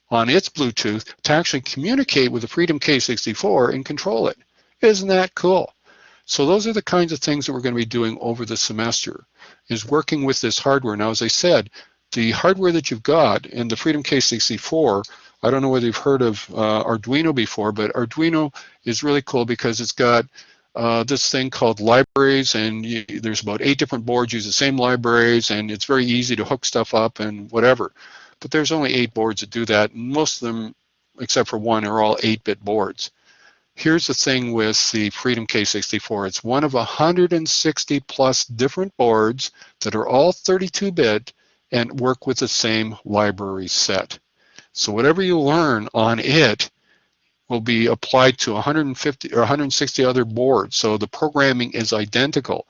on its Bluetooth to actually communicate with the Freedom K64 and control it. Isn't that cool? So those are the kinds of things that we're going to be doing over the semester, is working with this hardware. Now, as I said, the hardware that you've got in the Freedom K64, I don't know whether you've heard of Arduino before, but Arduino is really cool because it's got this thing called libraries, and there's about 8 different boards use the same libraries, and it's very easy to hook stuff up and whatever. But there's only 8 boards that do that, and most of them, except for one, are all 8-bit boards. Here's the thing with the Freedom K64. It's one of 160 plus different boards that are all 32-bit and work with the same library set. So whatever you learn on it will be applied to 150 or 160 other boards. So the programming is identical.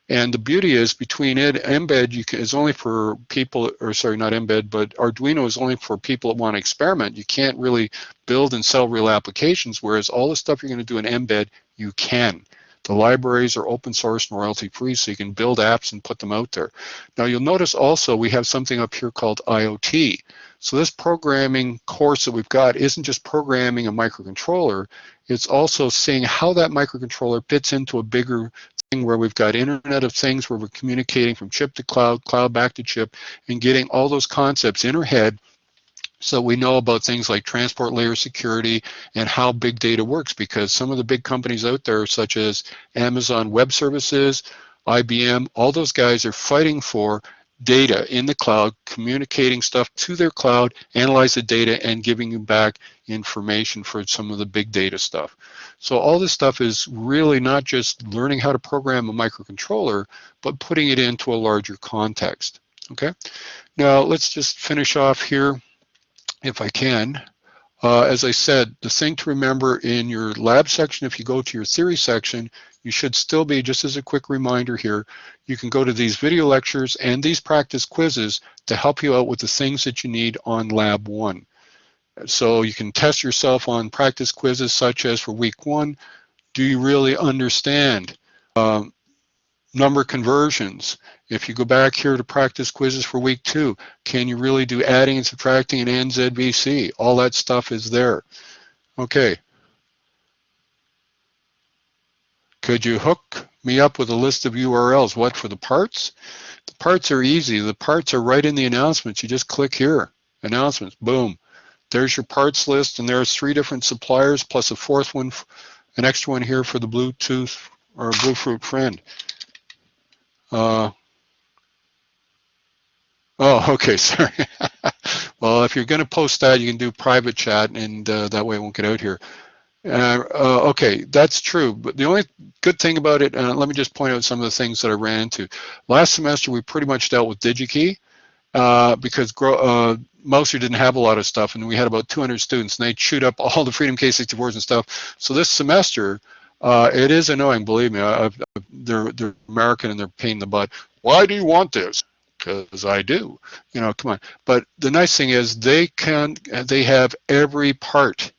And the beauty is between it, Mbed is only for people, or sorry, not Mbed, but Arduino is only for people that want to experiment. You can't really build and sell real applications, whereas all the stuff you're going to do in Mbed, you can. The libraries are open source and royalty free, so you can build apps and put them out there. Now you'll notice also we have something up here called IoT. So this programming course that we've got isn't just programming a microcontroller, it's also seeing how that microcontroller fits into a bigger thing where we've got Internet of Things, where we're communicating from chip to cloud, cloud back to chip, and getting all those concepts in our head so we know about things like transport layer security and how big data works, because some of the big companies out there, such as Amazon Web Services, IBM, all those guys are fighting for data in the cloud, communicating stuff to their cloud, analyze the data, and giving you back information for some of the big data stuff. So all this stuff is really not just learning how to program a microcontroller, but putting it into a larger context. Okay. Now let's just finish off here, if I can. As I said, the thing to remember in your lab section, if you go to your theory section, you should still be, just as a quick reminder here, you can go to these video lectures and these practice quizzes to help you out with the things that you need on Lab 1. So you can test yourself on practice quizzes such as for week 1, do you really understand number conversions? If you go back here to practice quizzes for week 2, can you really do adding and subtracting in NZVC? All that stuff is there. Okay. Could you hook me up with a list of URLs? What, for the parts? The parts are easy. The parts are right in the announcements. You just click here, announcements, boom. There's your parts list, and there's 3 different suppliers plus a 4th one, an extra one here for the Bluetooth or Bluefruit friend. Oh, okay, sorry. Well, if you're going to post that, you can do private chat, and that way it won't get out here. Okay, that's true. But the only good thing about it, let me just point out some of the things that I ran into. Last semester, we pretty much dealt with DigiKey because Mouser didn't have a lot of stuff, and we had about 200 students, and they chewed up all the Freedom K64s and stuff. So this semester, it is annoying, believe me. They're American and they're a pain in the butt. Why do you want this? Because I do. You know, come on. But the nice thing is they have every part,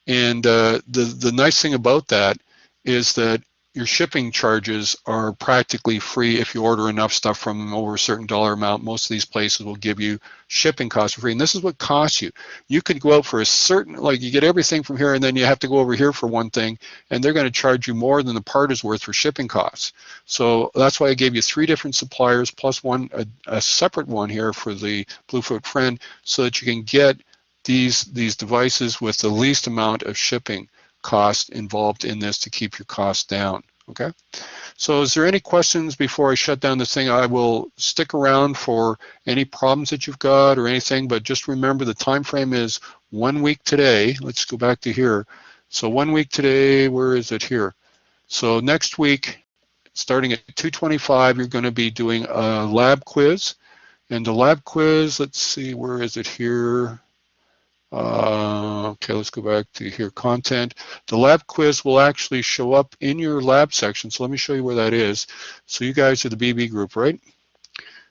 and the nice thing about that is that your shipping charges are practically free if you order enough stuff from them over a certain dollar amount. Most of these places will give you shipping costs for free. And this is what costs you. You could go out for a certain, like you get everything from here and then you have to go over here for one thing and they're going to charge you more than the part is worth for shipping costs. So that's why I gave you 3 different suppliers plus one, a separate one here for the Bluefoot Friend so that you can get these devices with the least amount of shipping cost involved in this to keep your costs down. Okay, so is there any questions before I shut down this thing? I will stick around for any problems that you've got or anything, but just remember the time frame is 1 week today. Let's go back to here. So 1 week today, where is it here? So next week, starting at 2:25, you're going to be doing a lab quiz. And the lab quiz, let's see, where is it here? Okay, let's go back to here, content. The lab quiz will actually show up in your lab section. So let me show you where that is. So you guys are the BB group, right?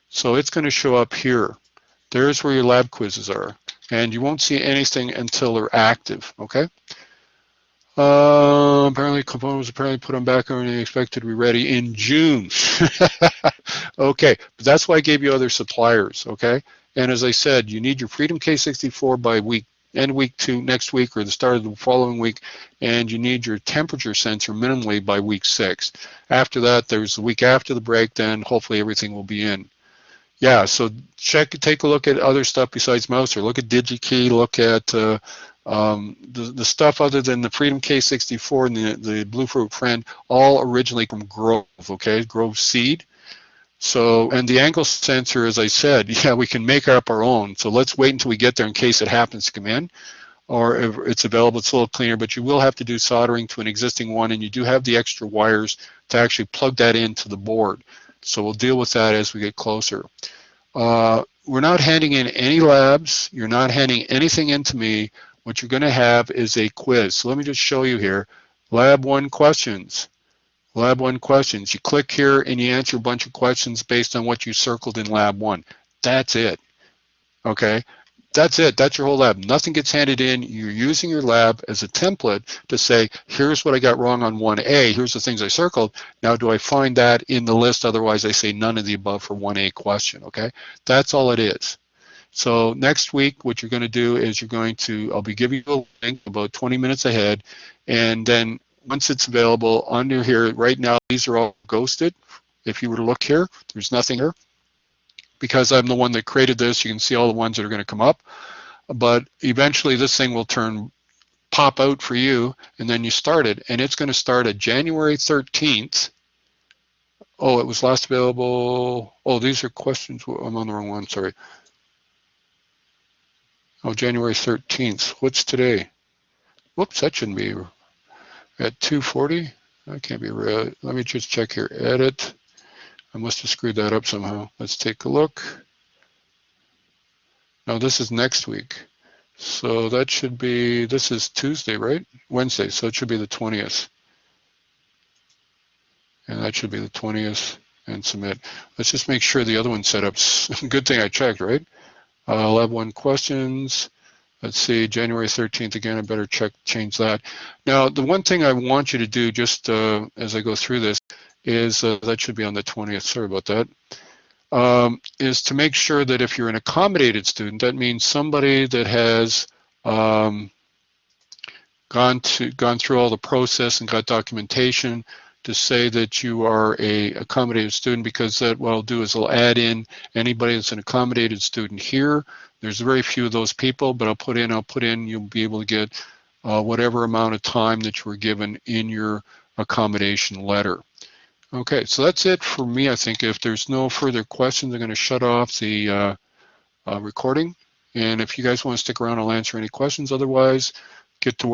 So it's going to show up here. There's where your lab quizzes are. And you won't see anything until they're active, okay? Apparently component was apparently put on back and expected to be ready in June. Okay, but that's why I gave you other suppliers, okay? And as I said, you need your Freedom K64 by end week 2 next week or the start of the following week, and you need your temperature sensor minimally by week 6. After that, there's the week after the break, then hopefully everything will be in. Yeah, so take a look at other stuff besides Mouser. Look at DigiKey, look at the stuff other than the Freedom K64 and the Bluefoot Friend, all originally from Grove, okay, Grove Seed. So, and the angle sensor, as I said, yeah, we can make up our own. So let's wait until we get there in case it happens to come in, or if it's available, it's a little cleaner, but you will have to do soldering to an existing one, and you do have the extra wires to actually plug that into the board. So we'll deal with that as we get closer. We're not handing in any labs. You're not handing anything in to me. What you're going to have is a quiz. So let me just show you here. Lab 1 questions. Lab 1 questions. You click here and you answer a bunch of questions based on what you circled in Lab 1. That's it. Okay? That's it. That's your whole lab. Nothing gets handed in. You're using your lab as a template to say, here's what I got wrong on 1A. Here's the things I circled. Now, do I find that in the list? Otherwise, I say none of the above for 1A question. Okay? That's all it is. So next week, what you're going to do is I'll be giving you a link about 20 minutes ahead. And then once it's available under here, right now, these are all ghosted. If you were to look here, there's nothing here. Because I'm the one that created this, you can see all the ones that are going to come up. But eventually this thing will pop out for you, and then you start it, and it's going to start at January 13th. Oh, it was last available. Oh, these are questions. I'm on the wrong one, sorry. Oh, January 13th. What's today? Whoops, that shouldn't be at 2:40. That can't be real. Let me just check here. Edit. I must have screwed that up somehow. Let's take a look. No, this is next week. So that should be, this is Tuesday, right? Wednesday, so it should be the 20th. And that should be the 20th and submit. Let's just make sure the other one set up. Good thing I checked, right? Lab 1 questions. Let's see, January 13th again, I better change that. Now, the one thing I want you to do just as I go through this is, that should be on the 20th, sorry about that, is to make sure that if you're an accommodated student, that means somebody that has gone through all the process and got documentation to say that you are a accommodated student, because that what I'll do is I'll add in anybody that's an accommodated student here. There's very few of those people, but I'll put in, you'll be able to get whatever amount of time that you were given in your accommodation letter. Okay, so that's it for me, I think. If there's no further questions, I'm going to shut off the recording. And if you guys want to stick around, I'll answer any questions. Otherwise, get to work.